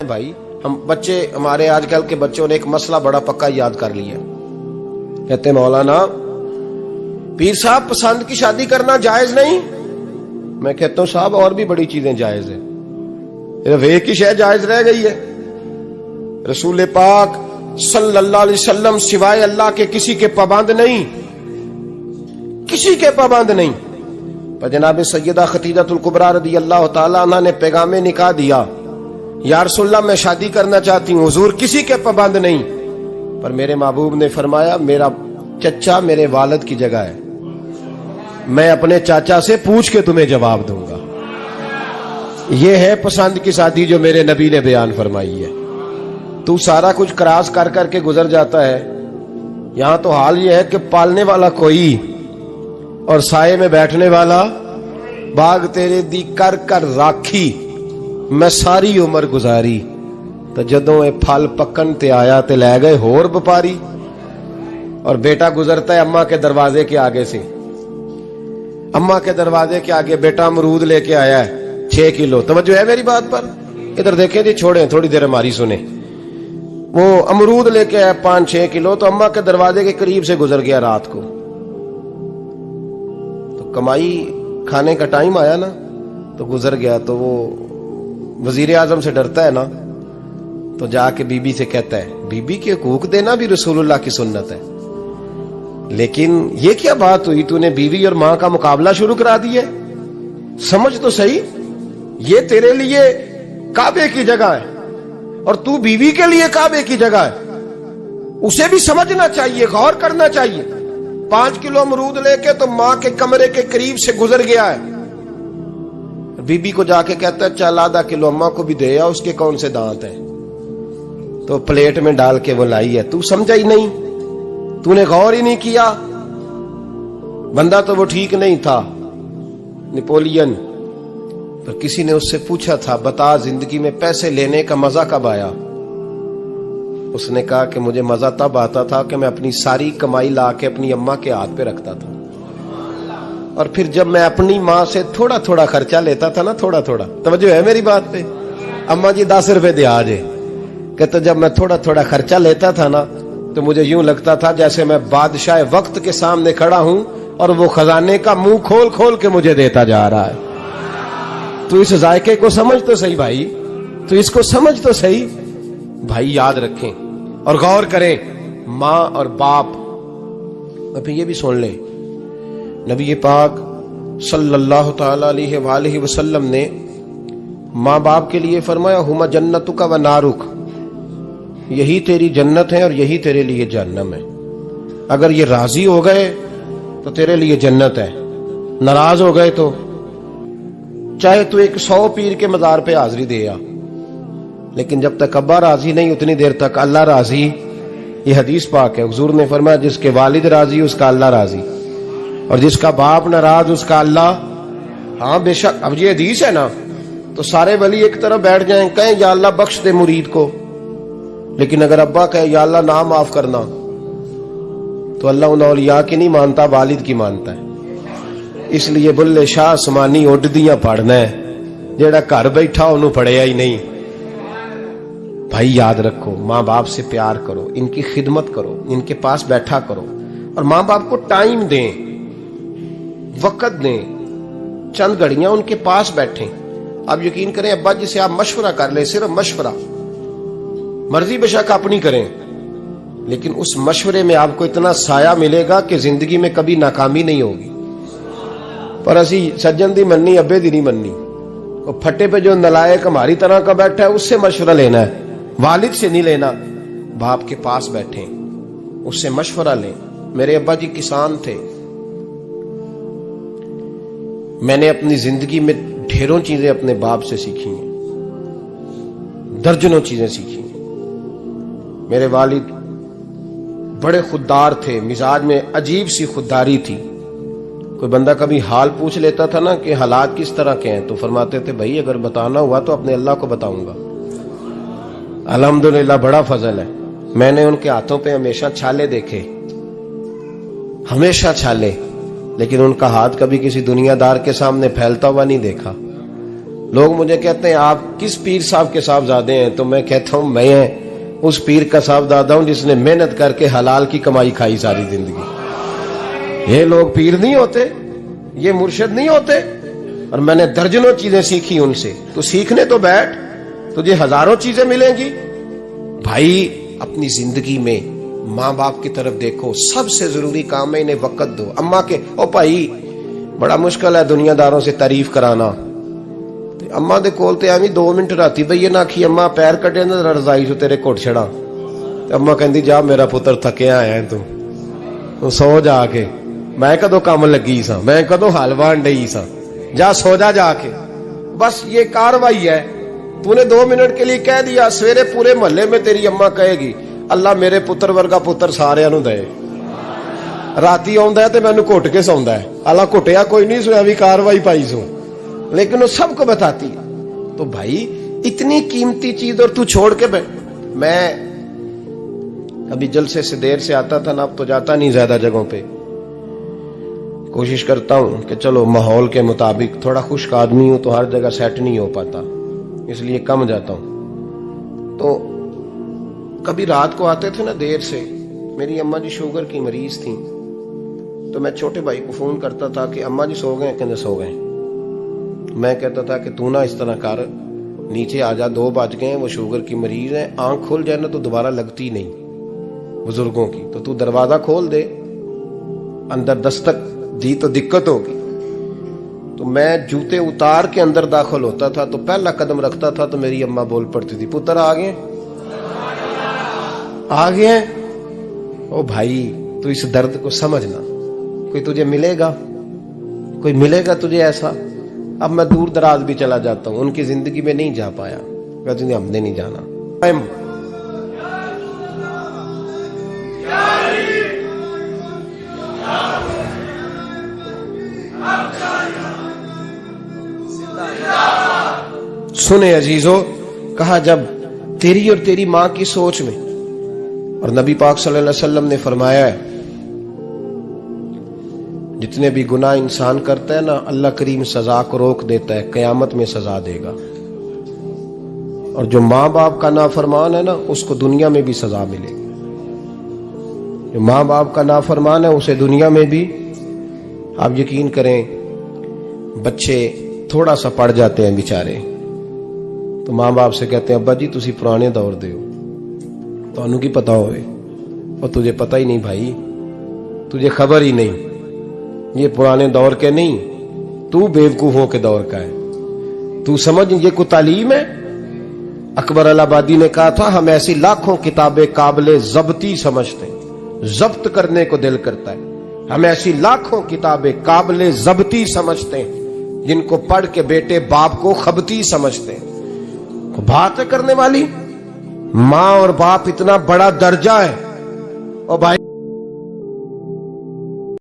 بھائی ہم بچے ہمارے آج کل کے بچوں نے ایک مسئلہ بڑا پکا یاد کر لیا. کہتے مولانا پیر صاحب پسند کی شادی کرنا جائز نہیں. میں کہتا ہوں صاحب اور بھی بڑی چیزیں جائز ہیں, ایک ہی شے جائز رہ گئی ہے. رسول پاک صلی اللہ علیہ وسلم سوائے اللہ کے کسی کے پابند نہیں, کسی کے پابند نہیں. پر جناب سیدہ خدیجہ الکبریٰ رضی اللہ تعالی عنہ نے پیغام نکاح دیا, یا رسول اللہ میں شادی کرنا چاہتی ہوں. حضور کسی کے پابند نہیں, پر میرے محبوب نے فرمایا میرا چچا میرے والد کی جگہ ہے, میں اپنے چاچا سے پوچھ کے تمہیں جواب دوں گا. یہ ہے پسند کی شادی جو میرے نبی نے بیان فرمائی ہے. تو سارا کچھ کراس کر کر کے گزر جاتا ہے. یہاں تو حال یہ ہے کہ پالنے والا کوئی اور سائے میں بیٹھنے والا. باغ تیرے دی کر کر راکھی میں ساری عمر گزاری, تو جدوں اے پھل پکن تے آیا تے لے گئے ہور بپاری. اور بیٹا گزرتا ہے اماں کے دروازے کے آگے سے, اماں کے دروازے کے آگے بیٹا امرود لے کے آیا ہے 6 کلو. توجہ ہے میری بات پر؟ ادھر دیکھیں جی, چھوڑیں تھوڑی دیر ہماری سنیں. وہ امرود لے کے آیا 5-6 کلو, تو اماں کے دروازے کے قریب سے گزر گیا رات کو. تو کمائی کھانے کا ٹائم آیا نا, تو گزر گیا. تو وہ وزیر اعظم سے ڈرتا ہے نا, تو جا کے بی بی سے کہتا ہے بی بی کے حقوق دینا بھی رسول اللہ کی سنت ہے. لیکن یہ کیا بات ہوئی, تو نے بیوی اور ماں کا مقابلہ شروع کرا دیا. سمجھ تو صحیح, یہ تیرے لیے کعبے کی جگہ ہے اور تو بیوی کے لیے کعبے کی جگہ ہے. اسے بھی سمجھنا چاہیے, غور کرنا چاہیے. 5 کلو امرود لے کے تو ماں کے کمرے کے قریب سے گزر گیا ہے. بی بی کو جا کے کہتا ہے چل آدھا کلو اماں کو بھی دے آ, اس کے کون سے دانت ہیں. تو پلیٹ میں ڈال کے وہ لائی ہے. تو سمجھا ہی نہیں, تو نے غور ہی نہیں کیا. بندہ تو وہ ٹھیک نہیں تھا, نپولین. پر کسی نے اس سے پوچھا تھا بتا زندگی میں پیسے لینے کا مزہ کب آیا. اس نے کہا کہ مجھے مزہ تب آتا تھا کہ میں اپنی ساری کمائی لا کے اپنی اماں کے ہاتھ پہ رکھتا تھا, اور پھر جب میں اپنی ماں سے تھوڑا تھوڑا خرچہ لیتا تھا نا, تھوڑا تھوڑا. توجہ ہے میری بات پہ؟ اماں جی 10 روپے دے آجے. کہتا جب میں تھوڑا تھوڑا خرچہ لیتا تھا نا, تو مجھے یوں لگتا تھا جیسے میں بادشاہ وقت کے سامنے کھڑا ہوں اور وہ خزانے کا منہ کھول کھول کے مجھے دیتا جا رہا ہے. تو اس ذائقے کو سمجھ تو صحیح بھائی, تو اس کو سمجھ تو صحیح بھائی. یاد رکھیں اور غور کریں, ماں اور باپ. ابھی یہ بھی سن لیں, نبی پاک صلی اللہ تعالی علیہ وآلہ وسلم نے ماں باپ کے لیے فرمایا ہما جنتک و نارک, یہی تیری جنت ہے اور یہی تیرے لیے جہنم ہے. اگر یہ راضی ہو گئے تو تیرے لیے جنت ہے, ناراض ہو گئے تو چاہے تو 100 پیر کے مزار پہ حاضری دے آ, لیکن جب تک ابا راضی نہیں اتنی دیر تک اللہ راضی. یہ حدیث پاک ہے, حضور نے فرمایا جس کے والد راضی اس کا اللہ راضی, اور جس کا باپ ناراض اس کا اللہ. ہاں بے شک. اب یہ حدیث ہے نا, تو سارے ولی ایک طرف بیٹھ جائیں کہیں یا اللہ بخش دے مرید کو, لیکن اگر ابا کہے یا اللہ نہ معاف کرنا, تو اللہ ان اولیاء کی نہیں مانتا, والد کی مانتا ہے. اس لیے بلے شاہ سمانی اڈدیاں پڑھنا ہے, جیڑا گھر بیٹھا انہوں پڑھیا ہی نہیں. بھائی یاد رکھو, ماں باپ سے پیار کرو, ان کی خدمت کرو, ان کے پاس بیٹھا کرو, اور ماں باپ کو ٹائم دیں, وقت دیں, چند گھڑیاں ان کے پاس بیٹھیں. آپ یقین کریں ابا جی سے آپ مشورہ کر لیں, صرف مشورہ, مرضی بے شک اپنی کریں, لیکن اس مشورے میں آپ کو اتنا سایہ ملے گا کہ زندگی میں کبھی ناکامی نہیں ہوگی. پر اسی سجن دی مننی ابے دی نہیں مننی. وہ پھٹے پہ جو نلائق ہماری طرح کا بیٹھا ہے اس سے مشورہ لینا ہے, والد سے نہیں لینا. باپ کے پاس بیٹھیں, اس سے مشورہ لیں. میرے ابا جی کسان تھے, میں نے اپنی زندگی میں ڈھیروں چیزیں اپنے باپ سے سیکھی ہیں, درجنوں چیزیں سیکھی ہیں. میرے والد بڑے خوددار تھے, مزاج میں عجیب سی خودداری تھی. کوئی بندہ کبھی حال پوچھ لیتا تھا نا کہ حالات کس طرح کے ہیں, تو فرماتے تھے بھائی اگر بتانا ہوا تو اپنے اللہ کو بتاؤں گا. الحمدللہ بڑا فضل ہے, میں نے ان کے ہاتھوں پہ ہمیشہ چھالے دیکھے, ہمیشہ چھالے, لیکن ان کا ہاتھ کبھی کسی دنیا دار کے سامنے پھیلتا ہوا نہیں دیکھا. لوگ مجھے کہتے ہیں آپ کس پیر صاحب کے صاحبزادے ہیں؟ تو میں کہتا ہوں میں اس پیر کا صاحبزادہ ہوں جس نے محنت کر کے حلال کی کمائی کھائی ساری زندگی۔ یہ لوگ پیر نہیں ہوتے، یہ مرشد نہیں ہوتے، اور میں نے درجنوں چیزیں سیکھی ان سے۔ تو سیکھنے تو بیٹھ، تجھے ہزاروں چیزیں ملیں گی۔ بھائی اپنی زندگی میں ماں باپ کی طرف دیکھو، سب سے ضروری کام ہے انہیں وقت دو۔ اماں کے او بھائی بڑا مشکل ہے دنیا داروں سے تعریف کرانا، اماں دے کول تے ایویں 2 منٹ راتی بھئی نہ آکھی اماں پیر کٹے نہ رضائی چ تیرے گھٹ چھڑا، اماں کہندی جا میرا پتر تھکیا ہے تو سو جا کے، میں کدو کام لگی سا، میں کدو حل وان ڈئی سا، جا سو جا کے۔ بس یہ کاروائی ہے، تو نے 2 منٹ کے لیے کہہ دیا، سویرے پورے محلے میں تیری اماں کہے گی اللہ میرے پتر ورگا پتر سارے نو دے۔ راتی آندا ہے تے مینوں گھٹ کے سوندا ہے، اللہ گھٹیا کوئی نہیں سویا بھی کاروائی پائی سو، لیکن وہ سب کو بتاتی ہے۔ تو بھائی اتنی قیمتی چیز اور تو چھوڑ کے میں ابھی جلسے سے دیر سے آتا تھا نا، اب تو جاتا نہیں زیادہ جگہوں پہ، کوشش کرتا ہوں کہ چلو ماحول کے مطابق، تھوڑا خشک آدمی ہوں تو ہر جگہ سیٹ نہیں ہو پاتا، اس لیے کم جاتا ہوں۔ تو کبھی رات کو آتے تھے نا دیر سے، میری اماں جی شوگر کی مریض تھیں، تو میں چھوٹے بھائی کو فون کرتا تھا کہ اماں جی سو گئے، کہنے سو گئے۔ میں کہتا تھا کہ تو نہ اس طرح کر، نیچے آ جا، 2 بج گئے، وہ شوگر کی مریض ہے، آنکھ کھل جائے نا تو دوبارہ لگتی نہیں بزرگوں کی، تو دروازہ کھول دے، اندر دستک دی تو دقت ہوگی۔ تو میں جوتے اتار کے اندر داخل ہوتا تھا، تو پہلا قدم رکھتا تھا تو میری اماں بول پڑتی تھی پتر آ گئے آ گئے۔ او بھائی تو اس درد کو سمجھنا، کوئی تجھے ملے گا، کوئی ملے گا تجھے ایسا؟ اب میں دور دراز بھی چلا جاتا ہوں، ان کی زندگی میں نہیں جا پایا، کہتے ہیں ہم نے نہیں جانا۔ سنے عزیزو، کہا جب تیری اور تیری ماں کی سوچ میں، اور نبی پاک صلی اللہ علیہ وسلم نے فرمایا ہے جتنے بھی گناہ انسان کرتا ہے نا، اللہ کریم سزا کو روک دیتا ہے، قیامت میں سزا دے گا، اور جو ماں باپ کا نافرمان ہے نا اس کو دنیا میں بھی سزا ملے گی۔ جو ماں باپ کا نافرمان ہے اسے دنیا میں بھی، آپ یقین کریں بچے تھوڑا سا پڑ جاتے ہیں بیچارے، تو ماں باپ سے کہتے ہیں ابا جی تسی پرانے دور دے ہو، تو انہوں کی پتا ہوئے، اور تجھے پتہ ہی نہیں بھائی، تجھے خبر ہی نہیں، یہ پرانے دور کے نہیں، تو بیوقوفوں کے دور کا ہے، تو سمجھ یہ کوئی تعلیم ہے؟ اکبر الہآبادی نے کہا تھا ہم ایسی لاکھوں کتابیں قابل ضبطی سمجھتے ہیں، ضبط کرنے کو دل کرتا ہے، ہم ایسی لاکھوں کتابیں قابل ضبطی سمجھتے ہیں جن کو پڑھ کے بیٹے باپ کو خبتی سمجھتے ہیں۔ بات کرنے والی ماں اور باپ اتنا بڑا درجہ ہے، اور بھائی